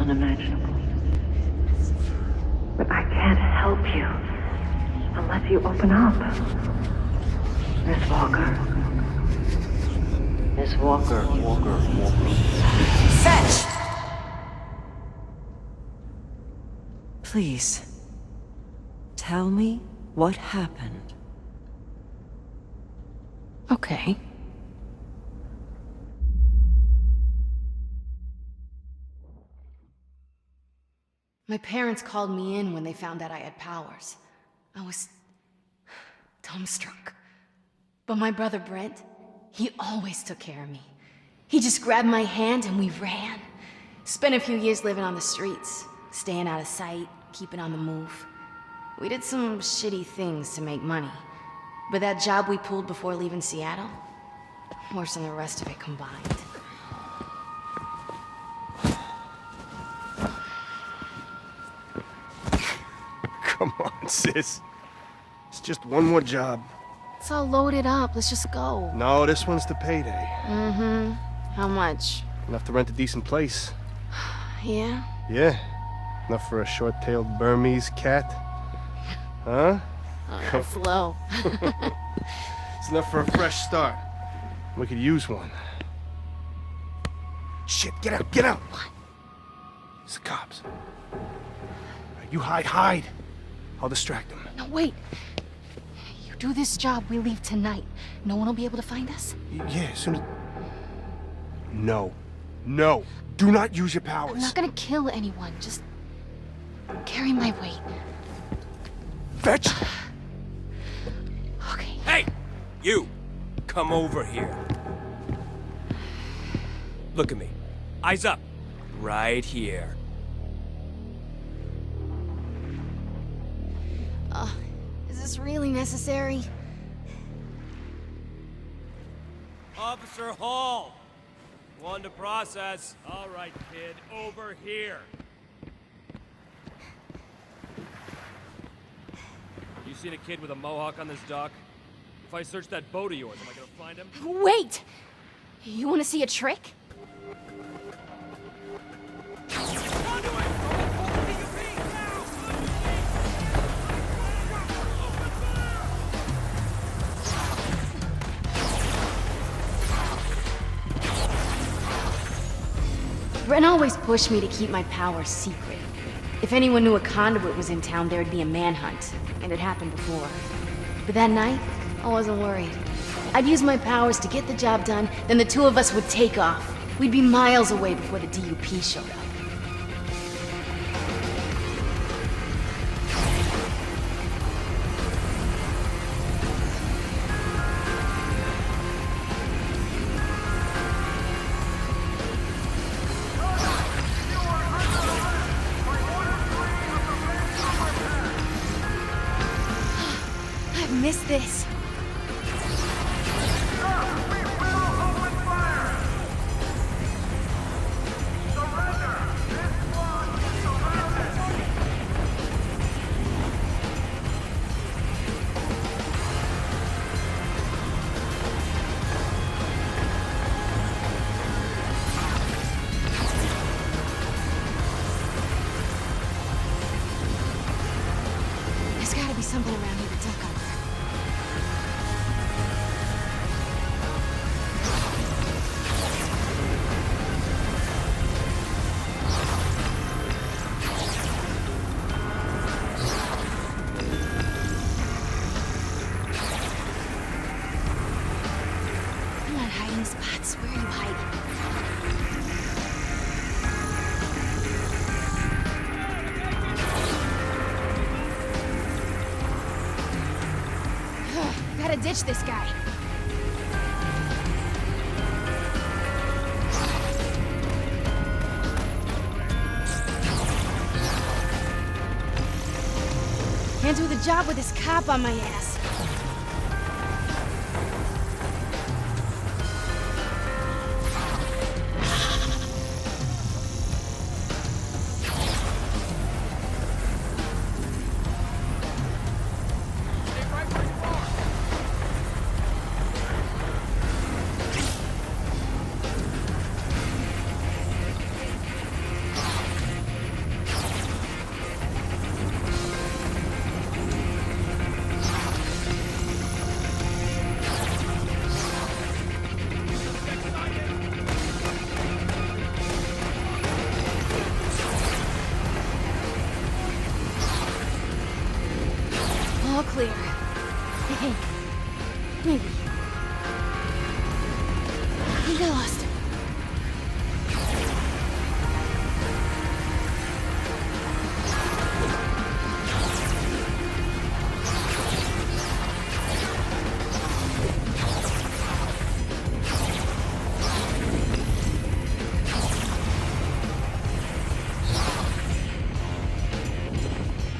unimaginable. But I can't help you unless you open up. Miss Walker. Miss Walker. Fetch! Please, tell me what happened. Okay. My parents called me in when they found out I had powers. I was dumbstruck. But my brother Brent, he always took care of me. He just grabbed my hand and we ran. Spent a few years living on the streets, staying out of sight, keeping on the move. We did some shitty things to make money. But that job we pulled before leaving Seattle, worse than the rest of it combined. Come on, sis. It's just one more job. It's all loaded up, let's just go. No, this one's the payday. Mm-hmm. How much? Enough to rent a decent place. Yeah? Yeah. Enough for a short-tailed Burmese cat. Huh? That's low. It's enough for a fresh start. We could use one. Shit, get out, get out! What? It's the cops. You hide. I'll distract them. No, wait. You do this job, we leave tonight. No one will be able to find us? Yeah, as soon as... No. Do not use your powers. I'm not gonna kill anyone, just carry my weight. Fetch! Okay. Hey! You! Come over here. Look at me. Eyes up. Right here. Is this really necessary? Officer Hall! One to process. All right, kid. Over here. You seen a kid with a mohawk on this dock? If I search that boat of yours, am I gonna find him? Wait! You wanna see a trick? Ren always pushed me to keep my powers secret. If anyone knew a conduit was in town, there'd be a manhunt. And it happened before. But that night, I wasn't worried. I'd use my powers to get the job done, then the two of us would take off. We'd be miles away before the DUP showed up. I've missed this. There's gotta be something around here to duck under. I'm not hiding spots. Where are you hiding? Gotta ditch this guy. Can't do the job with this cop on my ass. clear. I think. Maybe. I think I lost him.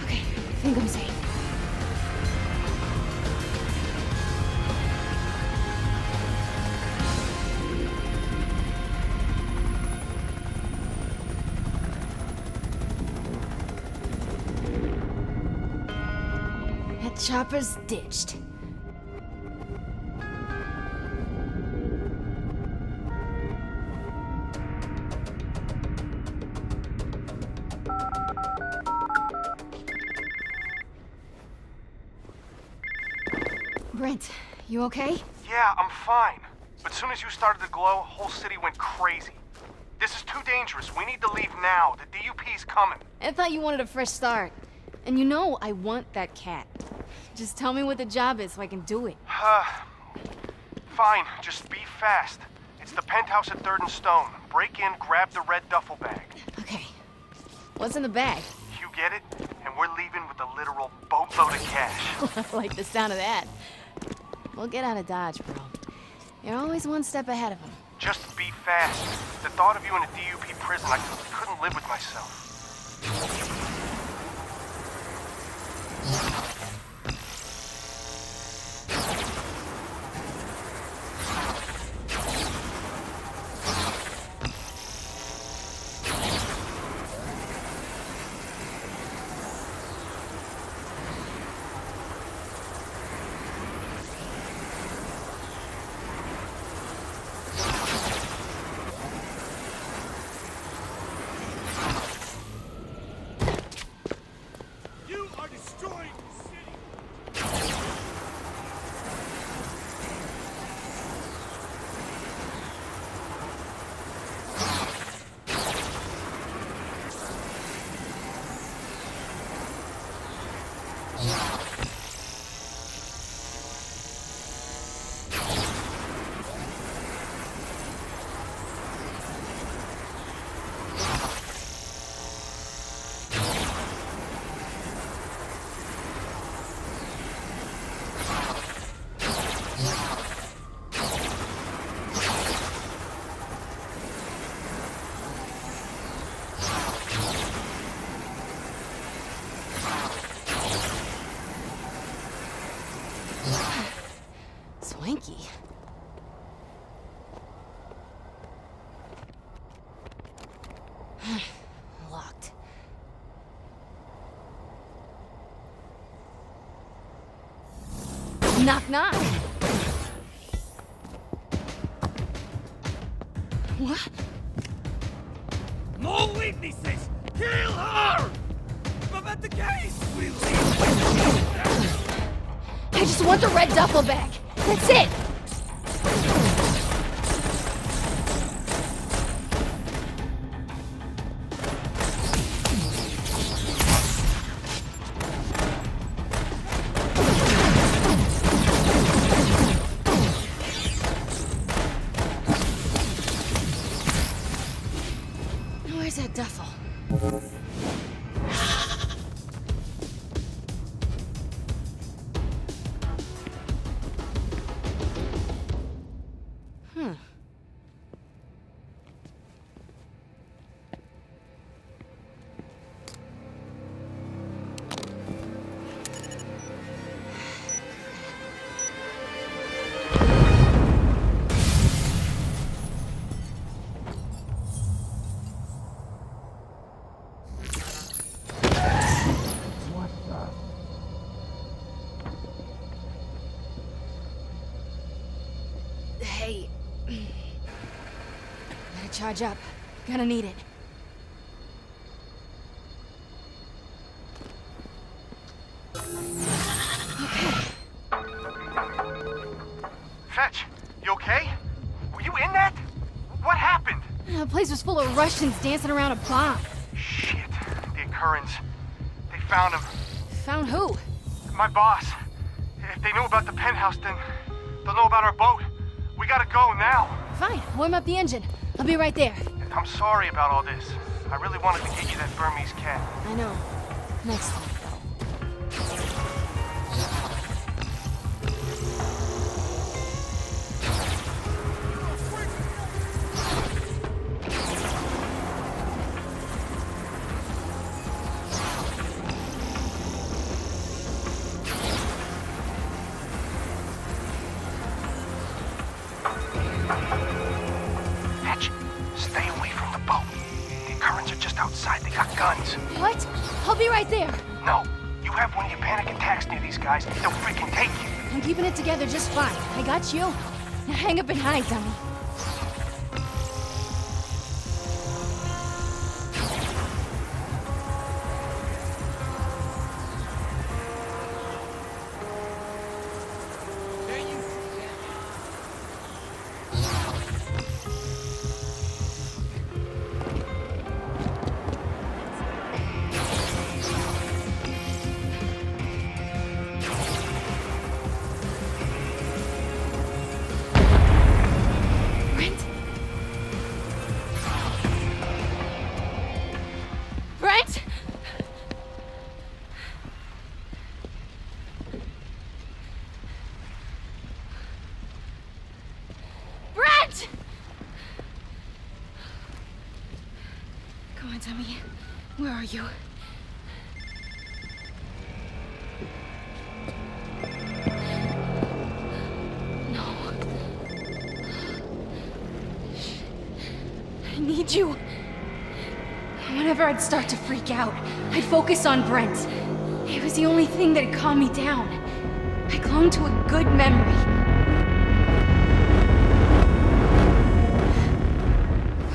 Okay, I think I'm safe. That chopper's ditched. Brent, you okay? Yeah, I'm fine. But as soon as you started to glow, whole city went crazy. This is too dangerous. We need to leave now. The DUP's coming. I thought you wanted a fresh start. And you know I want that cat. Just tell me what the job is so I can do it. Fine, just be fast. It's the penthouse at 3rd and Stone. Break in, grab the red duffel bag. Okay. What's in the bag? You get it? And we're leaving with a literal boatload of cash. I like the sound of that. We'll get out of Dodge, bro. You're always one step ahead of them. Just be fast. The thought of you in a DUP prison, I couldn't live with myself. You are destroying the city! Swanky. Locked. Knock, knock. What? No witnesses! Kill her! Prevent the case! We leave! I just want the red duffel bag. That's it. Where's that duffel? Hey. Gotta charge up. Gonna need it. Fetch, you okay? Were you in that? What happened? The place was full of Russians dancing around a bomb. Shit, the occurrence. They found him. Found who? My boss. If they knew about the penthouse, then they'll know about our boat. We gotta go now. Fine, warm up the engine. I'll be right there. I'm sorry about all this. I really wanted to get you that Burmese cat. I know. Next time. Hatch, stay away from the boat. The currents are just outside. They got guns. What? I'll be right there. No, you have one of your panic attacks near these guys. They'll freaking take you. I'm keeping it together just fine. I got you. Now hang up and hide, dummy. Brent! Brent! Come on, dummy. Where are you? No. I need you. Whenever I'd start to freak out, I'd focus on Brent. It was the only thing that'd calm me down. I clung to a good memory.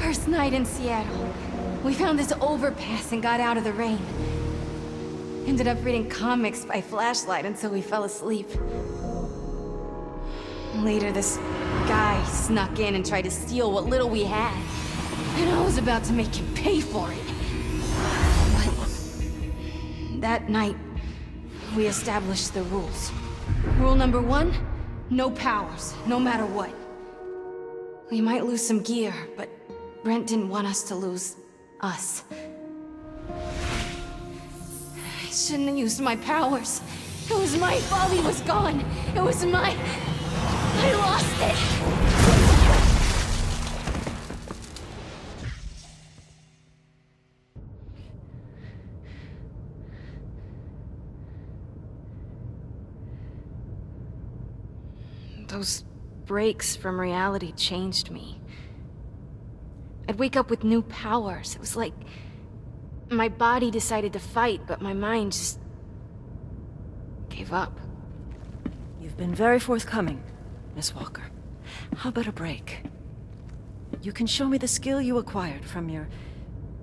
First night in Seattle, we found this overpass and got out of the rain. Ended up reading comics by flashlight until we fell asleep. Later, this guy snuck in and tried to steal what little we had. And I was about to make him pay for it. But that night, we established the rules. Rule number 1, no powers, no matter what. We might lose some gear, but Brent didn't want us to lose us. I shouldn't have used my powers. It was my fault he was gone. It was my... I lost it. Those breaks from reality changed me. I'd wake up with new powers. It was like my body decided to fight, but my mind just gave up. You've been very forthcoming, Miss Walker. How about a break? You can show me the skill you acquired from your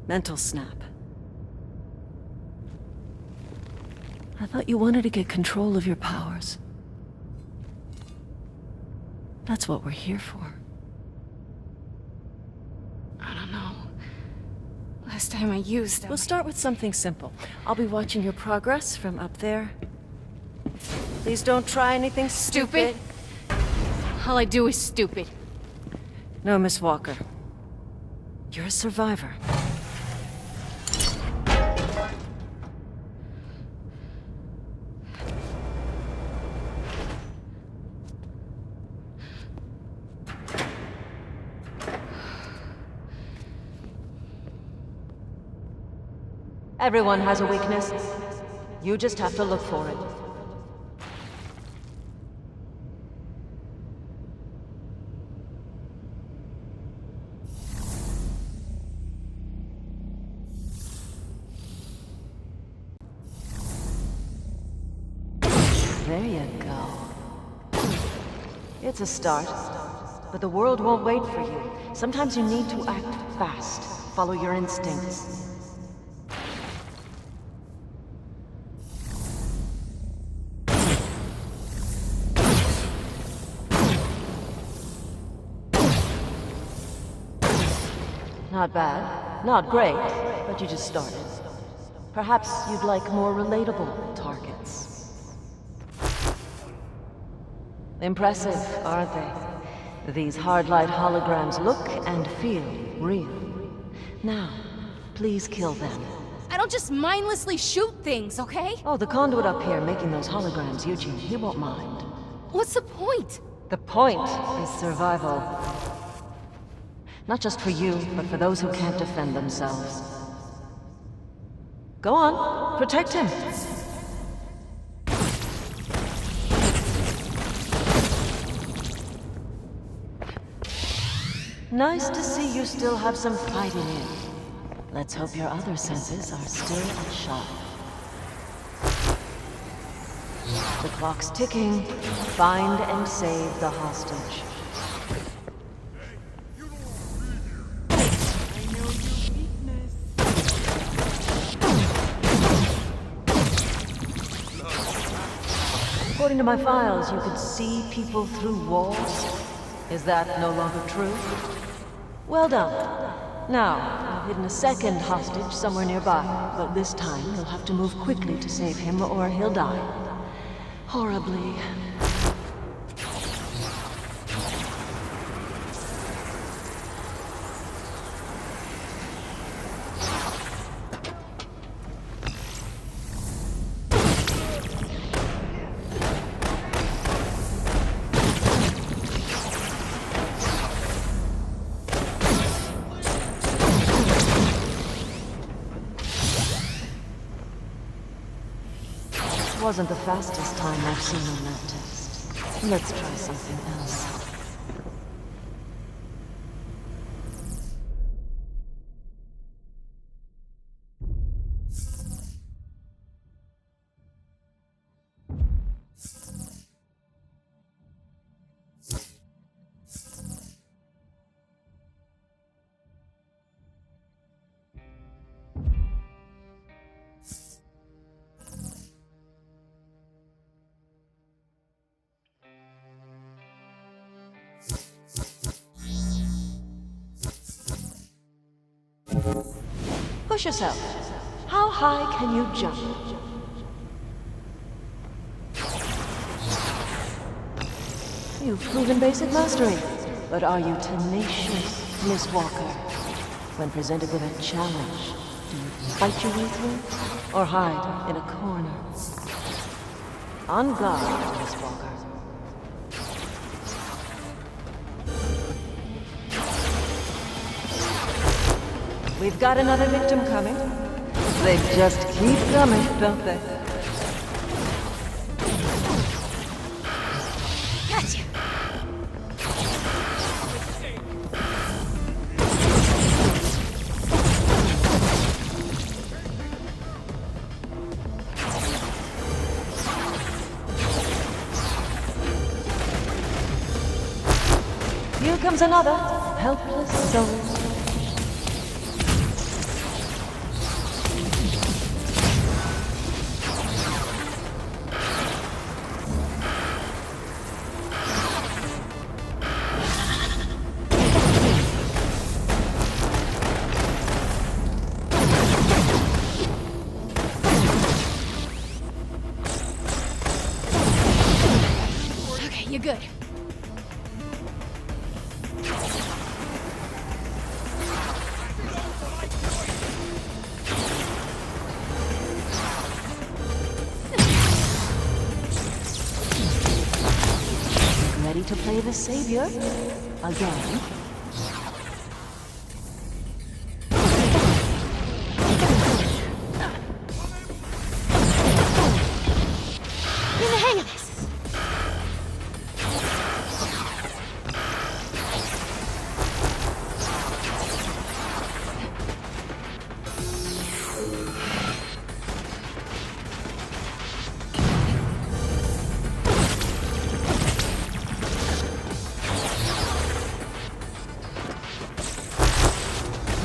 mental snap. I thought you wanted to get control of your powers. That's what we're here for. I don't know. Last time I used them... We'll start with something simple. I'll be watching your progress from up there. Please don't try anything stupid. All I do is stupid. No, Miss Walker. You're a survivor. Everyone has a weakness. You just have to look for it. There you go. It's a start, but the world won't wait for you. Sometimes you need to act fast. Follow your instincts. Not bad. Not great, but you just started. Perhaps you'd like more relatable targets. Impressive, aren't they? These hard-light holograms look and feel real. Now, please kill them. I don't just mindlessly shoot things, okay? Oh, the conduit up here making those holograms, Eugene, he won't mind. What's the point? The point is survival. Not just for you, but for those who can't defend themselves. Go on, protect him. Nice to see you still have some fighting in. Let's hope your other senses are still sharp. The clock's ticking. Find and save the hostage. According to my files, you could see people through walls. Is that no longer true? Well done. Now, I've hidden a second hostage somewhere nearby, but this time you'll have to move quickly to save him or he'll die. Horribly. Wasn't the fastest time I've seen on that test. Let's try something else. Push yourself. How high can you jump? You've proven basic mastery. But are you tenacious, Miss Walker? When presented with a challenge, do you fight your way through? Or hide in a corner? On guard, Miss Walker. We've got another victim coming. They just keep coming, don't they? Gotcha! Here comes another helpless soul. You're good. Ready to play the savior? Again? Get the hang of this.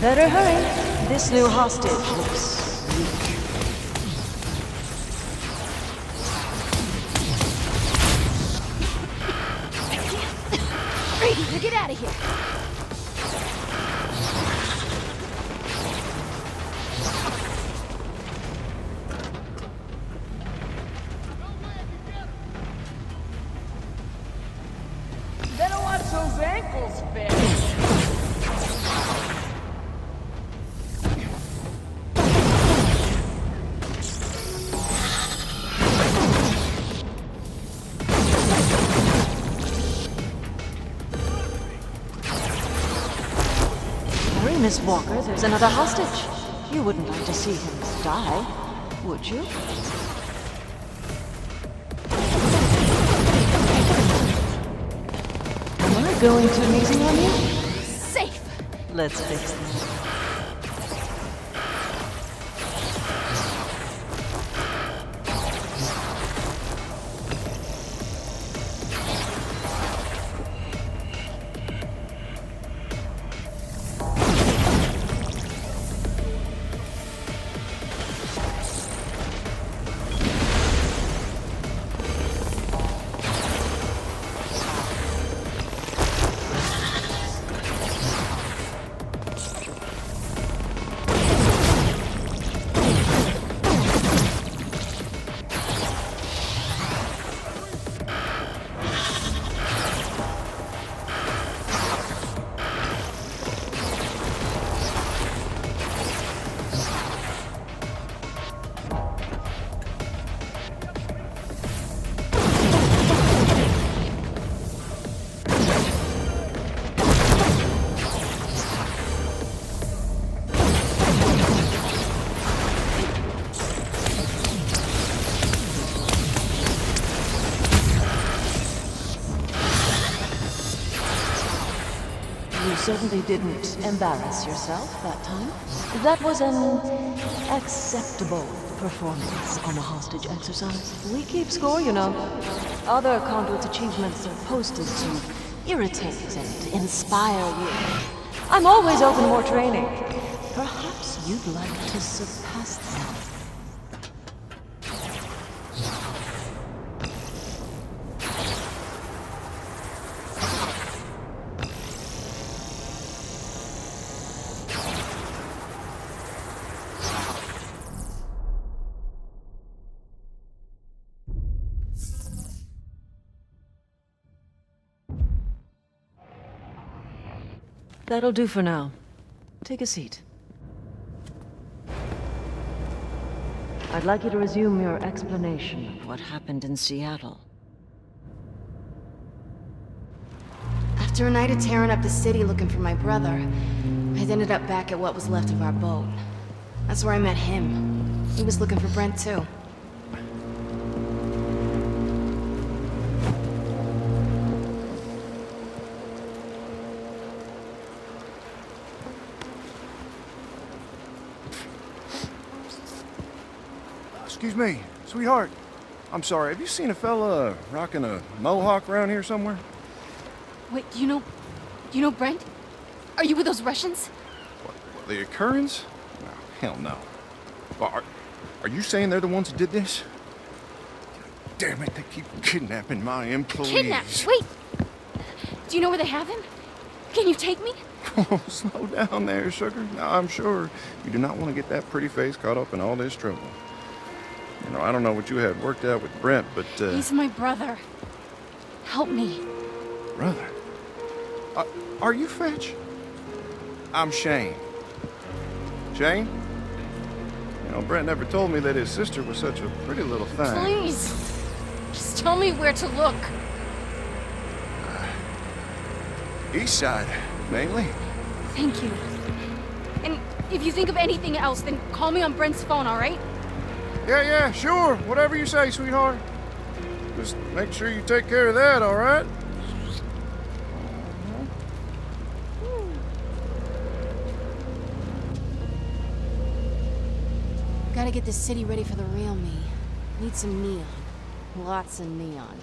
Better hurry. This new hostage looks weak. Ready to get out of here. Miss Walker, there's another hostage. You wouldn't like to see him die, would you? Am I going too easy on you? Safe! Let's fix this. You certainly didn't embarrass yourself that time. That was an acceptable performance on a hostage exercise. We keep score, you know. Other Conduit's achievements are posted to irritate and inspire you. I'm always open to more training. Perhaps you'd like to surpass them. That'll do for now. Take a seat. I'd like you to resume your explanation of what happened in Seattle. After a night of tearing up the city looking for my brother, I ended up back at what was left of our boat. That's where I met him. He was looking for Brent too. Excuse me, sweetheart. I'm sorry, have you seen a fella rocking a mohawk around here somewhere? Wait, you know Brent? Are you with those Russians? What, the occurrence? No, hell no. Are you saying they're the ones who did this? Damn it, they keep kidnapping my employees. Kidnapped? Wait! Do you know where they have him? Can you take me? Oh, slow down there, sugar. Now, I'm sure you do not want to get that pretty face caught up in all this trouble. You know, I don't know what you had worked out with Brent, but, He's my brother. Help me. Brother? Are you Fetch? I'm Shane. Shane? You know, Brent never told me that his sister was such a pretty little thing. Please. Just tell me where to look. East side, mainly. Thank you. And if you think of anything else, then call me on Brent's phone, all right? Yeah, sure. Whatever you say, sweetheart. Just make sure you take care of that, all right? Gotta get this city ready for the real me. Need some neon. Lots of neon.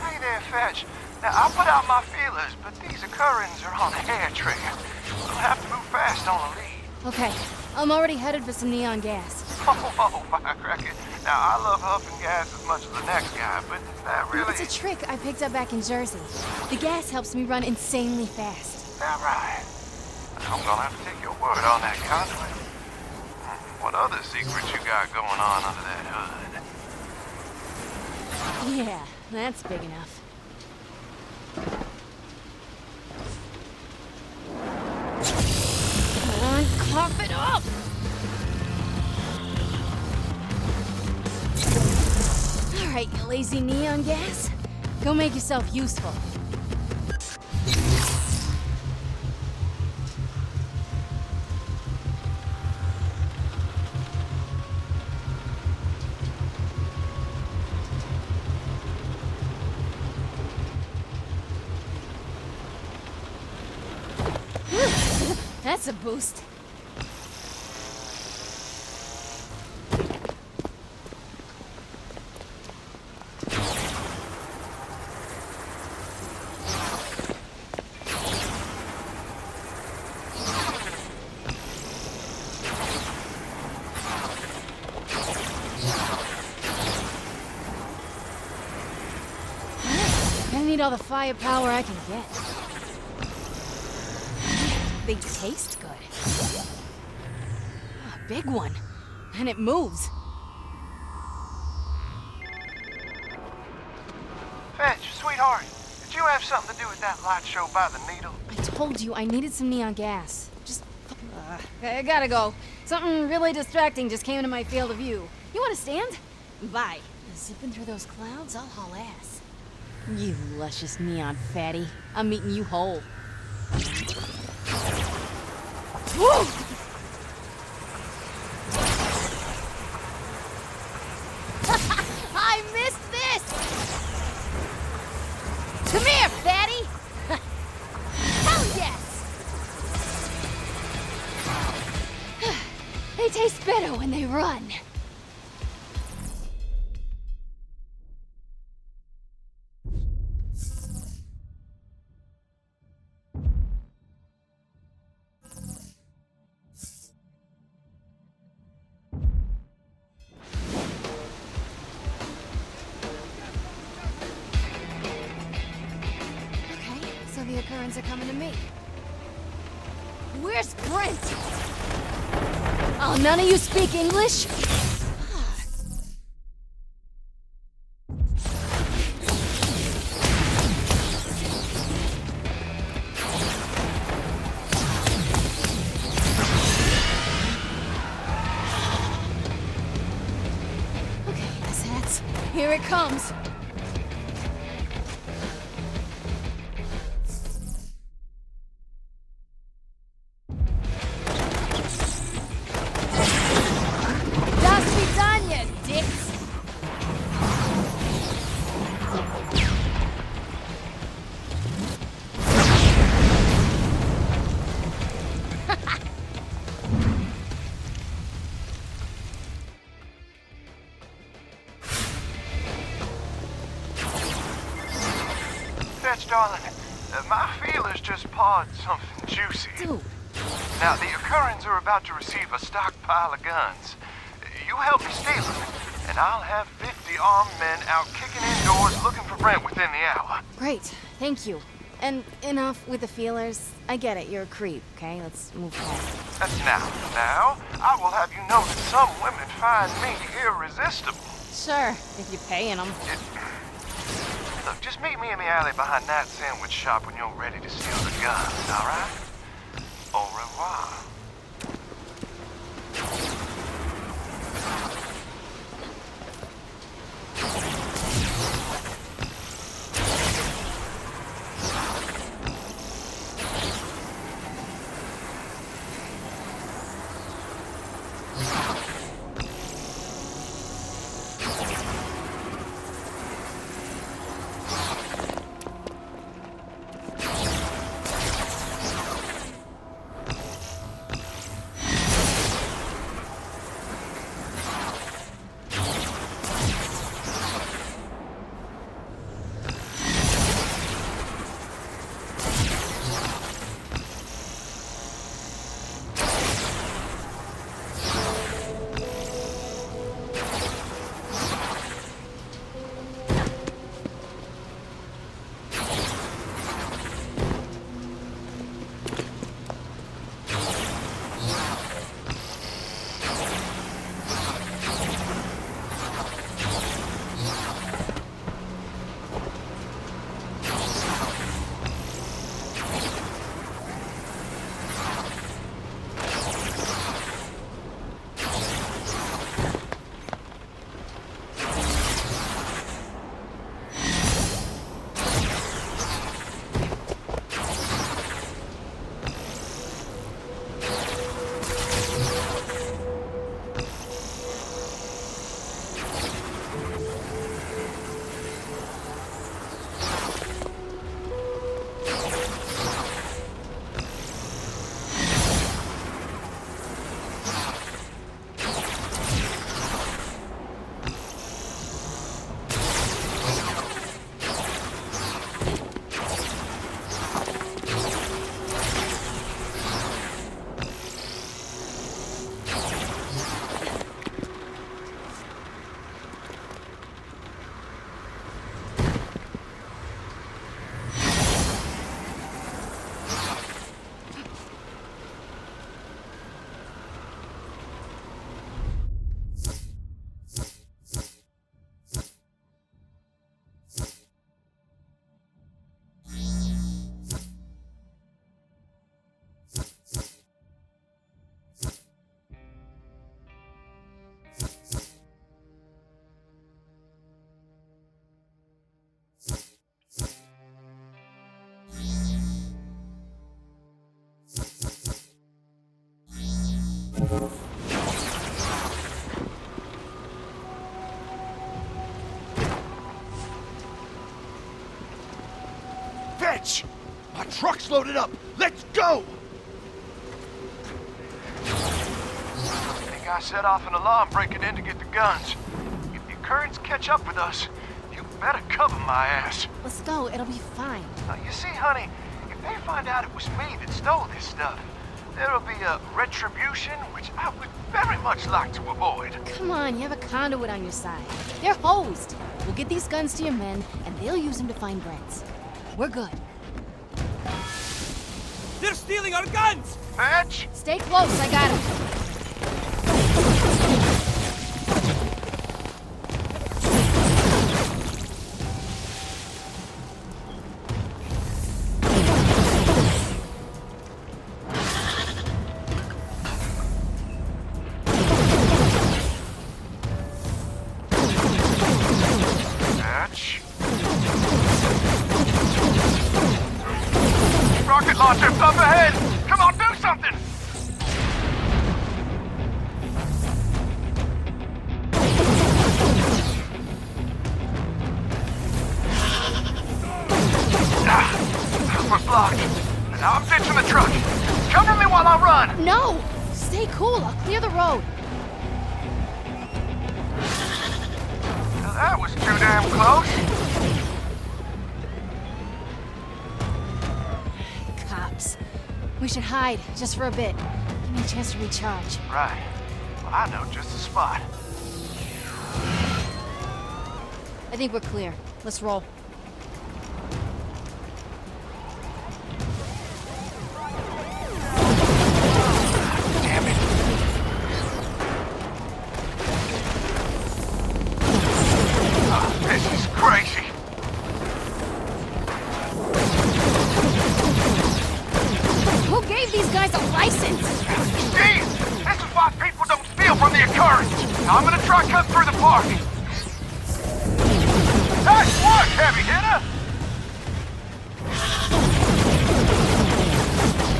Hey there, Fetch. Now, I put out my feelers, but these occurrences are on the hair trigger. We'll have to move fast on the lead. Okay, I'm already headed for some neon gas. Oh, firecracker. Now, I love huffing gas as much as the next guy, but that really... It's a trick I picked up back in Jersey. The gas helps me run insanely fast. That right? I'm gonna have to take your word on that, conduit. What other secrets you got going on under that hood? Yeah, that's big enough. Come on, cough it up! All Alright, you lazy neon gas. Go make yourself useful. That's a boost. I need all the firepower I can get. They taste good. A big one. And it moves. Fetch, sweetheart, did you have something to do with that light show by the needle? I told you I needed some neon gas. I gotta go. Something really distracting just came into my field of view. You wanna stand? Bye. Zipping through those clouds, I'll haul ass. You luscious neon fatty. I'm eating you whole. Woo! I missed this! Come here, fatty! Hell yes! They taste better when they run. The occurrence are coming to me. Where's Brent? Oh, none of you speak English? Okay, asshats. Here it comes. Fetch, darling, my feelers just pawed something juicy. Dude. Now, the Occurrens are about to receive a stockpile of guns. You help me steal them, and I'll have 50 armed men out kicking indoors looking for Brent within the hour. Great, thank you. And enough with the feelers. I get it, you're a creep, okay? Let's move on. Now, I will have you know that some women find me irresistible. Sure, if you're paying them. Look, just meet me in the alley behind that sandwich shop when you're ready to steal the guns, all right? Au revoir. Fetch! My truck's loaded up! Let's go! I think I set off an alarm breaking in to get the guns. If the Currents catch up with us, you better cover my ass. Let's go, it'll be fine. Now, you see, honey, if they find out it was me that stole this stuff, there'll be a retribution which I would very much like to avoid. Come on, you have a conduit on your side. They're hosed. We'll get these guns to your men, and they'll use them to find Brent's. We're good. They're stealing our guns! Fetch! Stay close, I got him. Fetch. Rocket launcher up ahead! Come on, do something! We're blocked. Now I'm ditching the truck. Cover me while I run! No! Stay cool, I'll clear the road. Now that was too damn close. Cops. We should hide, just for a bit. Give me a chance to recharge. Right. Well, I know just the spot. I think we're clear. Let's roll. Damn it. Oh, this is crazy. Who gave these guys a license? Steve, this is why people don't steal from the Occurrence. Now I'm gonna try cut through the park. Nice work, heavy hitter!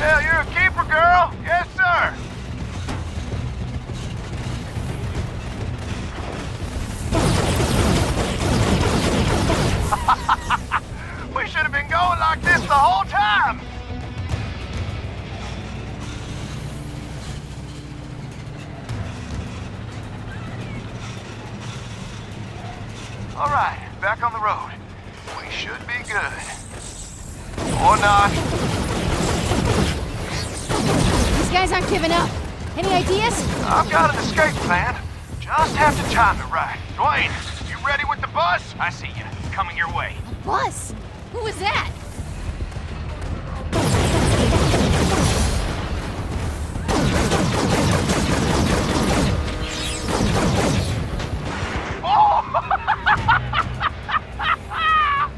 Yeah, you're a keeper, girl. Yes, sir. We should have been going like this the whole time. All right, back on the road. We should be good. Or not. These guys aren't giving up. Any ideas? I've got an escape plan. Just have to time it right. Dwayne, you ready with the bus? I see you. Coming your way. A bus? Who was that?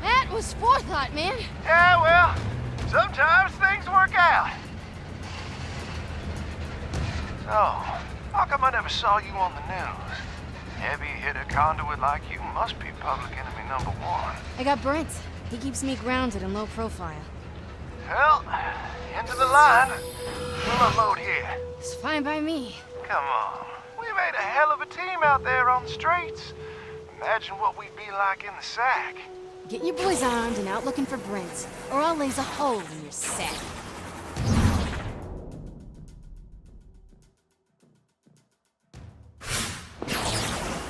That was forethought, man. Yeah, well, sometimes things work out. So, how come I never saw you on the news? Heavy hitter conduit like you must be public enemy number one. I got Brent. He keeps me grounded and low profile. Well, into the line. We'll unload here. It's fine by me. Come on. We made a hell of a team out there on the streets. Imagine what we'd be like in the sack. Get your boys armed and out looking for Brent, or I'll laze a hole in your sack.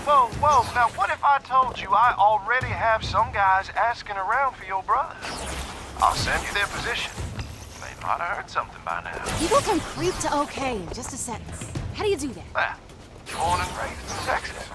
Whoa, whoa, now what if I told you I already have some guys asking around for your brother? I'll send you their position. They might have heard something by now. You go from creep to okay in just a sentence. How do you do that? Well, born and raised in Texas.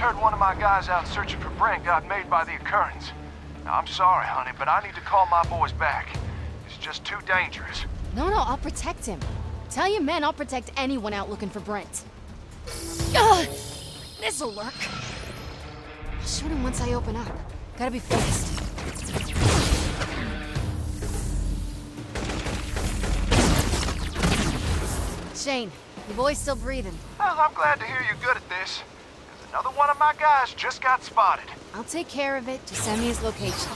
heard one of my guys out searching for Brent got made by the occurrence. Now, I'm sorry, honey, but I need to call my boys back. It's just too dangerous. No, I'll protect him. Tell your men I'll protect anyone out looking for Brent. Ugh! This'll work. I'll shoot him once I open up. Gotta be fast. Shane, your boy's still breathing. Well, I'm glad to hear you're good at this. 'Cause another one of my guys just got spotted. I'll take care of it. Just send me his location.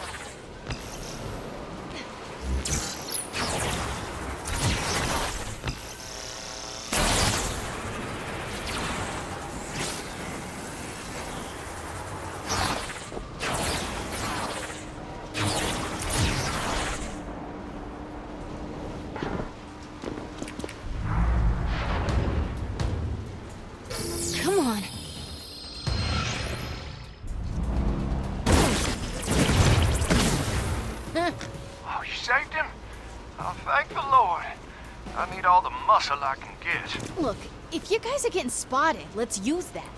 Come on. Oh, you saved him? Oh, thank the Lord. I need all the muscle I can get. Look, if you guys are getting spotted, let's use that.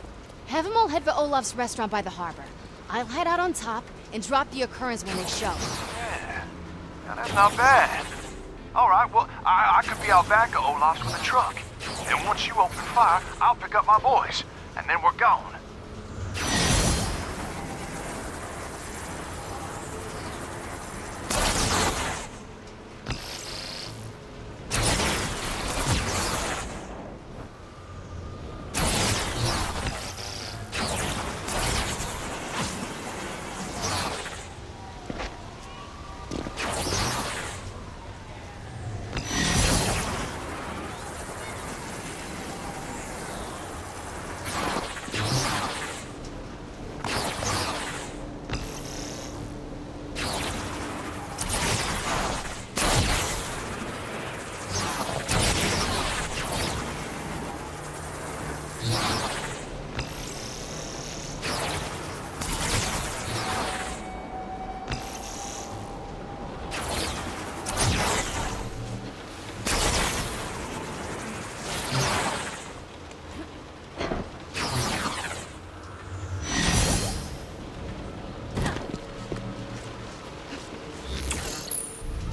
Have them all head for Olaf's restaurant by the harbor. I'll head out on top and drop the occurrence when they show. Yeah, now that's not bad. All right, well, I could be out back at Olaf's with a truck. And once you open fire, I'll pick up my boys. And then we're gone.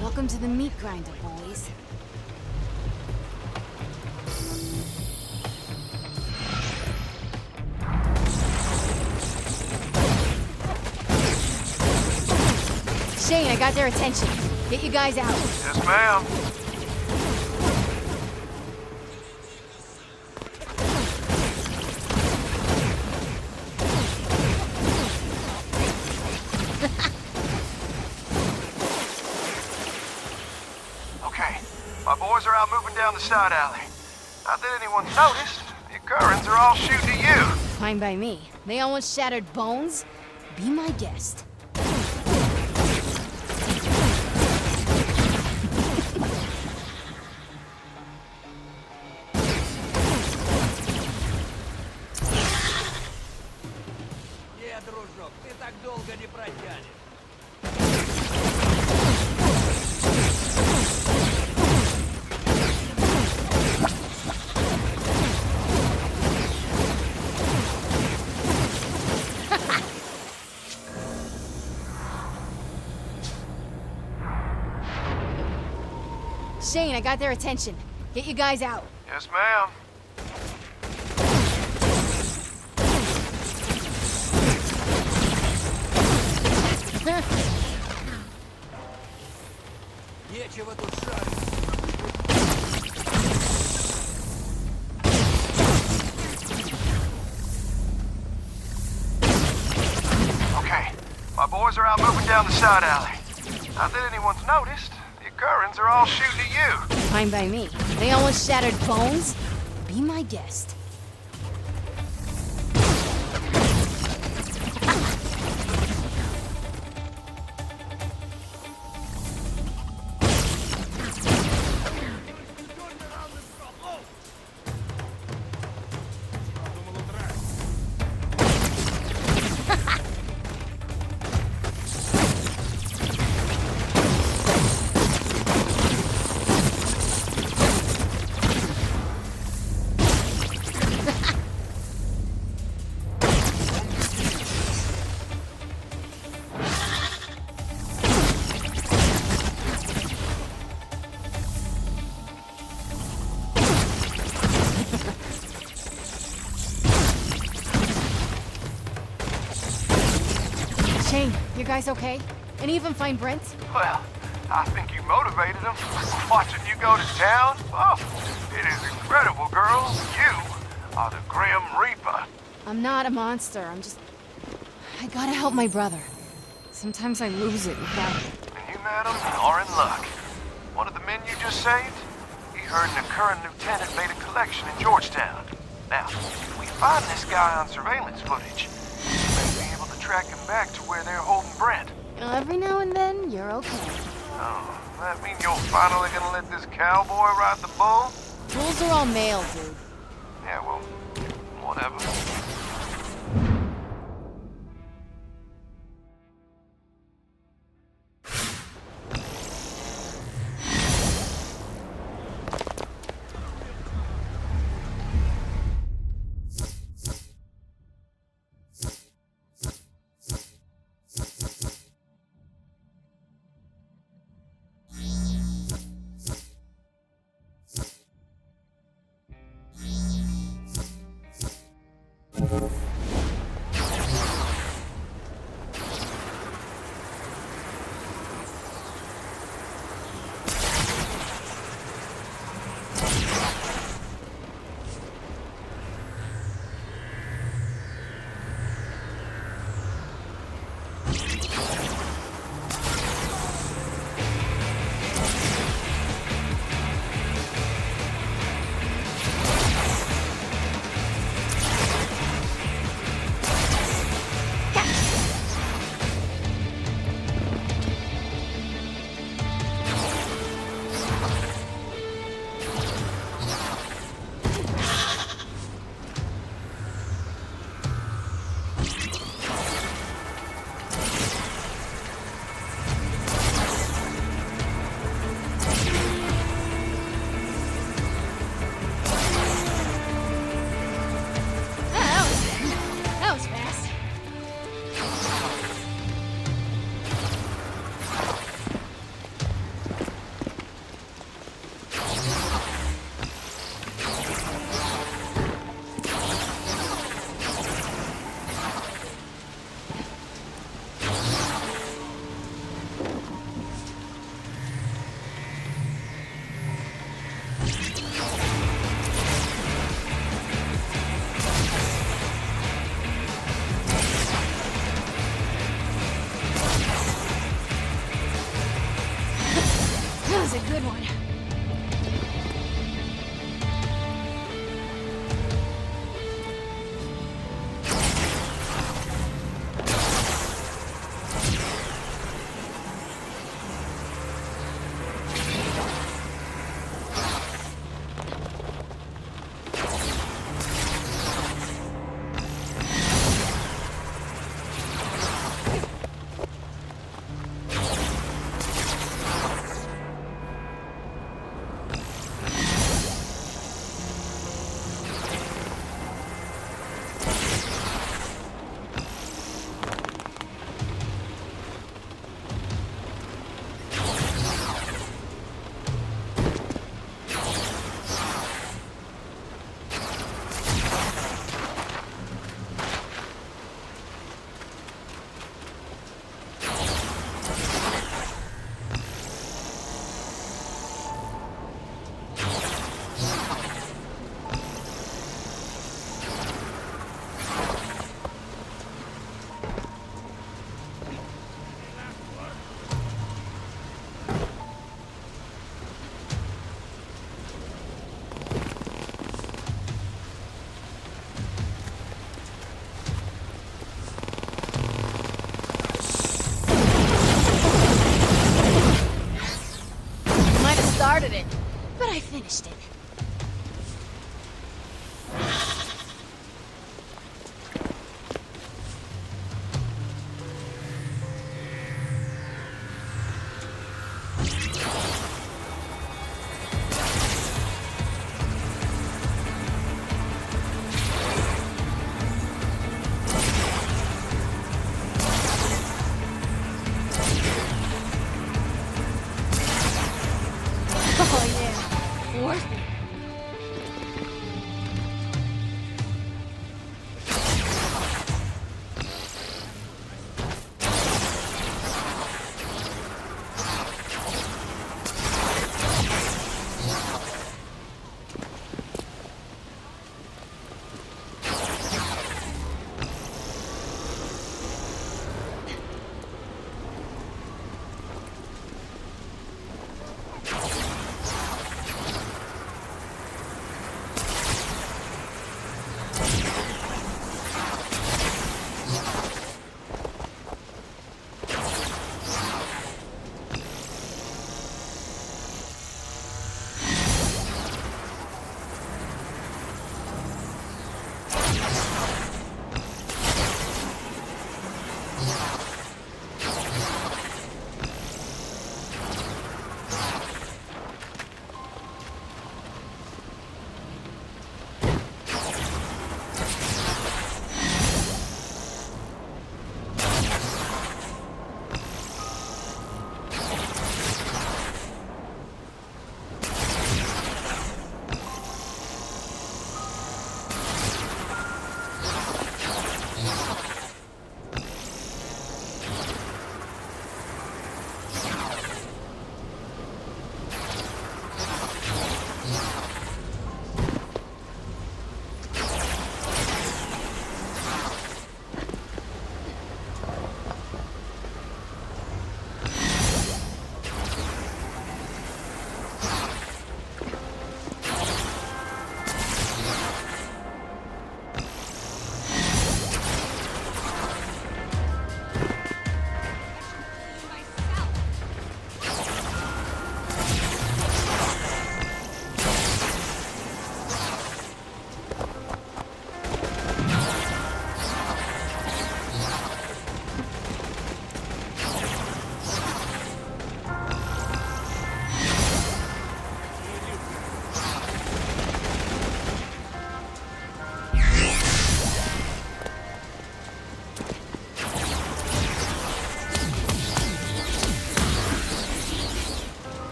Welcome to the meat grinder, boys. Shane, I got their attention. Get you guys out. Yes, ma'am. Okay, my boys are out moving down the side alley. Not that anyone's noticed. The occurrence are all shooting at you. Fine by me. They almost shattered bones. Be my guest. Дружок, ты так долго не протянешь. Shane, I got their attention. Get you guys out. Yes, ma'am. Нечего тут шарить. Okay, my boys are out moving down the side alley. Not that anyone's noticed. The occurrence are all shooting at you. Fine by me. They almost shattered bones. Be my guest. Shane, you guys okay? And even find Brent? Well, I think you motivated him. Watching you go to town? Oh, it is incredible, girl. You are the Grim Reaper. I'm not a monster, I'm just... I gotta help my brother. Sometimes I lose it without him. And you, madam, are in luck. One of the men you just saved? He heard an current lieutenant made a collection in Georgetown. Now, if we find this guy on surveillance footage, we may be able to track him back to where they're holding Brent. Every now and then, you're okay. Oh, that mean you're finally gonna let this cowboy ride the bull? Rules are all male, dude. Yeah, well, whatever.